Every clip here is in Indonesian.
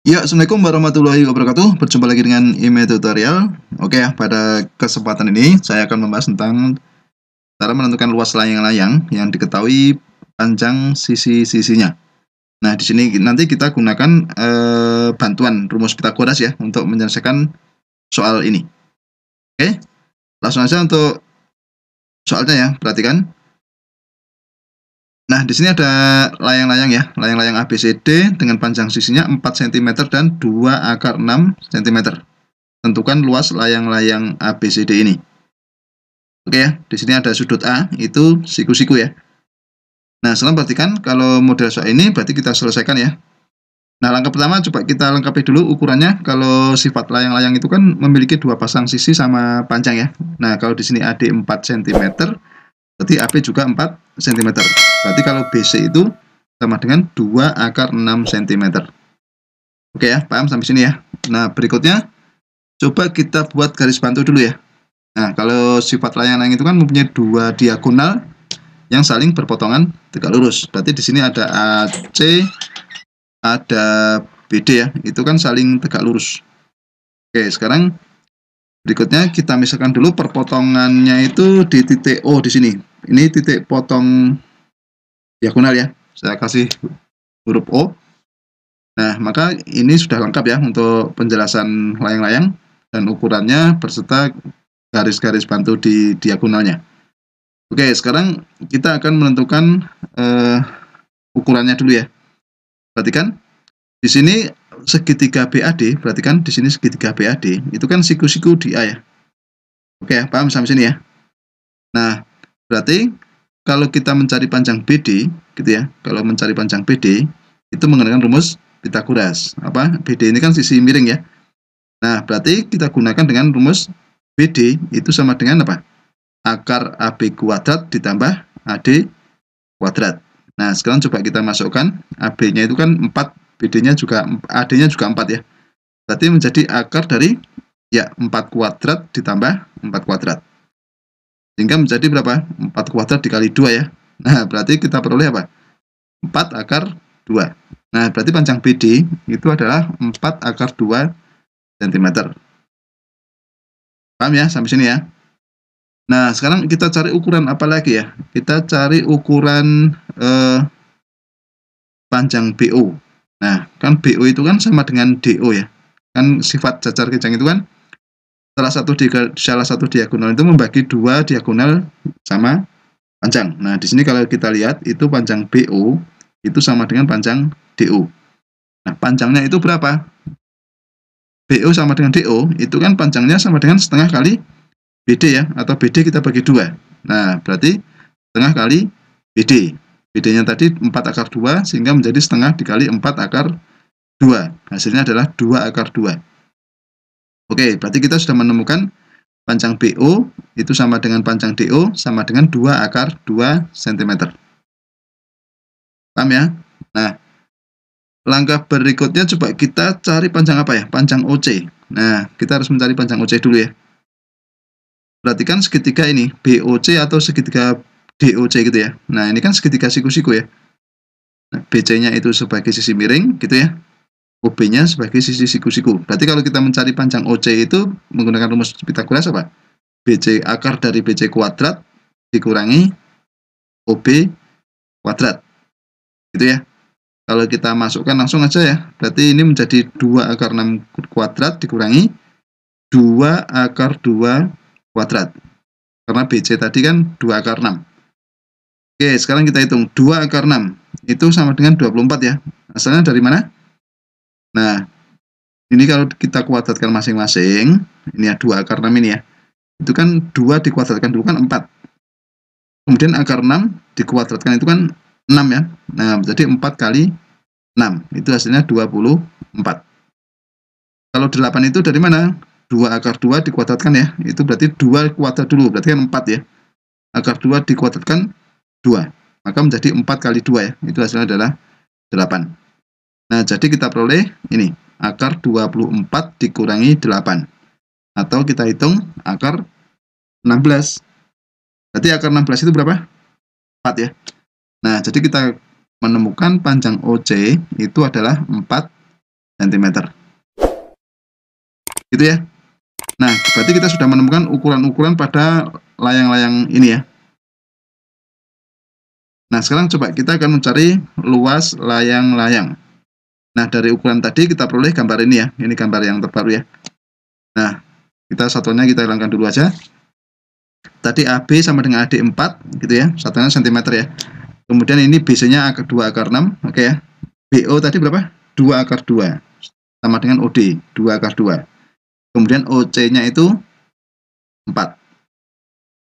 Ya, Assalamualaikum warahmatullahi wabarakatuh. Berjumpa lagi dengan email tutorial. Oke ya, pada kesempatan ini saya akan membahas tentang cara menentukan luas layang-layang yang diketahui panjang sisi-sisinya. Nah, di sini nanti kita gunakan bantuan rumus Pitagoras ya untuk menyelesaikan soal ini. Oke, langsung aja untuk soalnya ya, perhatikan. Nah, di sini ada layang-layang ya, layang-layang ABCD dengan panjang sisinya 4 cm dan 2 akar 6 cm. Tentukan luas layang-layang ABCD ini. Oke ya, di sini ada sudut A, itu siku-siku ya. Nah, sekarang perhatikan kalau model soal ini berarti kita selesaikan ya. Nah, langkah pertama coba kita lengkapi dulu ukurannya. Kalau sifat layang-layang itu kan memiliki dua pasang sisi sama panjang ya. Nah, kalau di sini AD 4 cm, berarti AB juga 4 cm. Berarti kalau BC itu sama dengan 2 akar 6 cm. Oke ya, paham sampai sini ya. Nah, berikutnya coba kita buat garis bantu dulu ya. Nah, kalau sifat layang-layang itu kan mempunyai dua diagonal yang saling berpotongan tegak lurus. Berarti di sini ada AC, ada BD ya. Itu kan saling tegak lurus. Oke, sekarang berikutnya kita misalkan dulu perpotongannya itu di titik O di sini. Ini titik potong diagonal ya. Saya kasih huruf O. Nah, maka ini sudah lengkap ya untuk penjelasan layang-layang dan ukurannya berserta garis-garis bantu di diagonalnya. Oke, sekarang kita akan menentukan ukurannya dulu ya. Perhatikan di sini segitiga BAD, perhatikan di sini segitiga BAD itu kan siku-siku di A ya. Oke, paham sampai sini ya. Nah, berarti kalau kita mencari panjang BD gitu ya. Kalau mencari panjang BD itu menggunakan rumus Pitagoras. Apa? BD ini kan sisi miring ya. Nah, berarti kita gunakan dengan rumus BD itu sama dengan apa? Akar AB kuadrat ditambah AD kuadrat. Nah, sekarang coba kita masukkan AB-nya itu kan 4, BD-nya juga, AD-nya juga 4 ya. Berarti menjadi akar dari ya 4 kuadrat ditambah 4 kuadrat. Sehingga menjadi berapa? 4 kuadrat dikali 2 ya. Nah, berarti kita peroleh apa? 4 akar 2. Nah, berarti panjang BD itu adalah 4 akar 2 cm. Paham ya sampai sini ya? Nah, sekarang kita cari ukuran apa lagi ya? Kita cari ukuran panjang BO. Nah, kan BO itu kan sama dengan DO ya. Kan sifat cacar kejang itu kan salah satu diagonal itu membagi dua diagonal sama panjang. Nah, di sini kalau kita lihat itu panjang BO itu sama dengan panjang DO. Nah, panjangnya itu berapa? BO sama dengan DO, itu kan panjangnya sama dengan setengah kali BD ya, atau BD kita bagi 2. Nah, berarti setengah kali BD. BD-nya tadi 4 akar 2, sehingga menjadi setengah dikali 4 akar 2. Hasilnya adalah 2 akar 2. Oke, berarti kita sudah menemukan panjang BO itu sama dengan panjang DO sama dengan 2 akar 2 cm. Paham ya? Nah, langkah berikutnya coba kita cari panjang apa ya? Panjang OC. Nah, kita harus mencari panjang OC dulu ya. Perhatikan segitiga ini, BOC atau segitiga DOC gitu ya. Nah, ini kan segitiga siku-siku ya. Nah, BC-nya itu sebagai sisi miring gitu ya. OB-nya sebagai sisi siku-siku. Berarti kalau kita mencari panjang OC itu menggunakan rumus Pitagoras apa? BC akar dari BC kuadrat dikurangi OB kuadrat. Gitu ya. Kalau kita masukkan langsung aja ya. Berarti ini menjadi 2 akar 6 kuadrat dikurangi 2 akar 2 kuadrat. Karena BC tadi kan 2 akar 6. Oke, sekarang kita hitung 2 akar 6 itu sama dengan 24 ya. Asalnya dari mana? Nah, ini kalau kita kuadratkan masing-masing, ini ya 2 akar 6 ini ya. Itu kan 2 dikuadratkan dulu kan 4. Kemudian akar 6 dikuadratkan itu kan 6 ya. Nah, jadi 4 kali 6. Itu hasilnya 24. Kalau 8 itu dari mana? 2 akar 2 dikuadratkan ya. Itu berarti 2 kuadrat dulu, berarti kan 4 ya. Akar 2 dikuadratkan 2. Maka menjadi 4 kali 2 ya. Itu hasilnya adalah 8. Nah, jadi kita peroleh ini, akar 24 dikurangi 8. Atau kita hitung akar 16. Berarti akar 16 itu berapa? 4 ya. Nah, jadi kita menemukan panjang OC itu adalah 4 cm. Gitu ya. Nah, berarti kita sudah menemukan ukuran-ukuran pada layang-layang ini ya. Nah, sekarang coba kita akan mencari luas layang-layang. Nah, dari ukuran tadi kita peroleh gambar ini ya. Ini gambar yang terbaru ya. Nah, kita satuannya kita hilangkan dulu aja. Tadi AB sama dengan AD 4 gitu ya. Satuannya cm ya. Kemudian ini BC-nya 2 akar 6, oke ya. BO tadi berapa? 2 akar 2. Sama dengan OD, 2 akar 2. Kemudian OC-nya itu 4.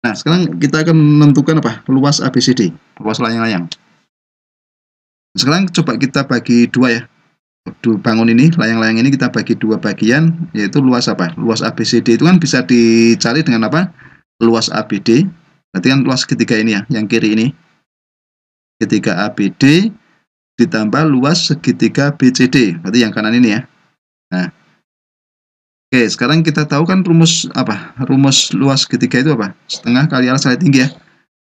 Nah, sekarang kita akan menentukan apa? Luas ABCD, luas layang-layang. Sekarang coba kita bagi dua ya. Bangun ini, layang-layang ini kita bagi dua bagian, yaitu luas apa? Luas ABCD itu kan bisa dicari dengan apa? Luas ABD, berarti kan luas segitiga ini ya, yang kiri ini. Segitiga ABD ditambah luas segitiga BCD, berarti yang kanan ini ya. Nah, oke, sekarang kita tahu kan rumus apa? Rumus luas segitiga itu apa? Setengah kali alas kali tinggi ya.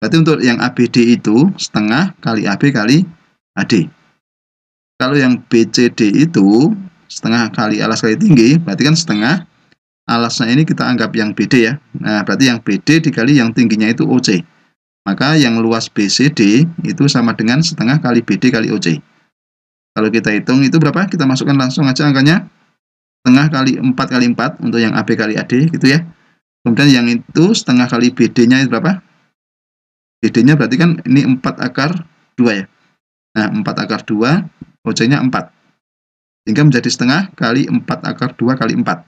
Berarti untuk yang ABD itu setengah kali AB kali AD. Kalau yang BCD itu setengah kali alas kali tinggi, berarti kan setengah alasnya ini kita anggap yang BD ya. Nah, berarti yang BD dikali yang tingginya itu OC. Maka yang luas BCD itu sama dengan setengah kali BD kali OC. Kalau kita hitung itu berapa? Kita masukkan langsung aja angkanya. Setengah kali 4 kali 4 untuk yang AB kali AD gitu ya. Kemudian yang itu setengah kali BD-nya itu berapa? BD-nya berarti kan ini 4 akar 2 ya. Nah, 4 akar 2, OC-nya 4. Sehingga menjadi setengah kali 4 akar 2 kali 4.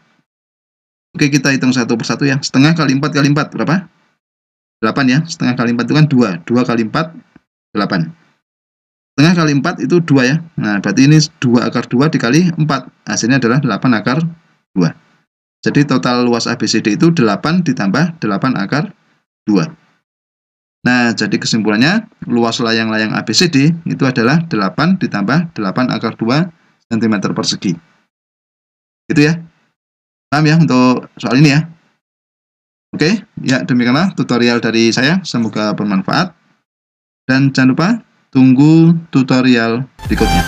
Oke, kita hitung satu persatu ya. Setengah kali 4 kali 4 berapa? 8 ya. Setengah kali 4 itu kan 2. 2 kali 4, 8. Setengah kali 4 itu 2 ya. Nah, berarti ini 2 akar 2 dikali 4. Hasilnya adalah 8 akar 2. Jadi total luas ABCD itu 8 ditambah 8 akar 2. Nah, jadi kesimpulannya luas layang-layang ABCD itu adalah 8 ditambah 8 akar 2 cm persegi. Gitu ya. Paham ya untuk soal ini ya? Oke, ya demikianlah tutorial dari saya. Semoga bermanfaat. Dan jangan lupa tunggu tutorial berikutnya.